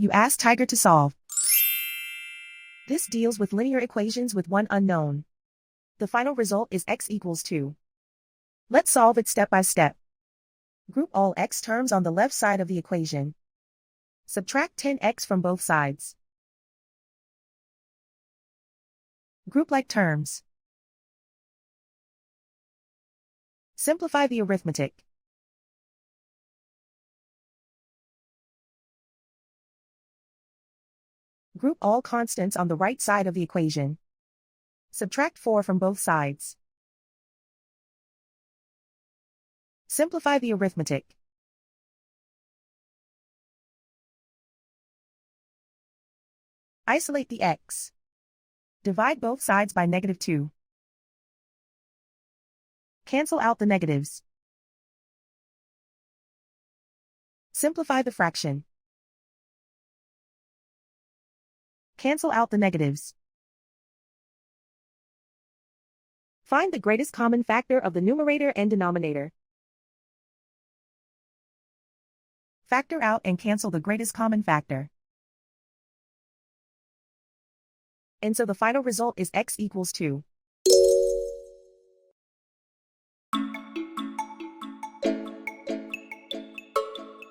You ask Tiger to solve. This deals with linear equations with one unknown. The final result is x equals 2. Let's solve it step by step. Group all x terms on the left side of the equation. Subtract 10x from both sides. Group like terms. Simplify the arithmetic. Group all constants on the right side of the equation. Subtract 4 from both sides. Simplify the arithmetic. Isolate the x. Divide both sides by -2. Cancel out the negatives. Simplify the fraction. Cancel out the negatives. Find the greatest common factor of the numerator and denominator. Factor out and cancel the greatest common factor. And so the final result is x equals 2.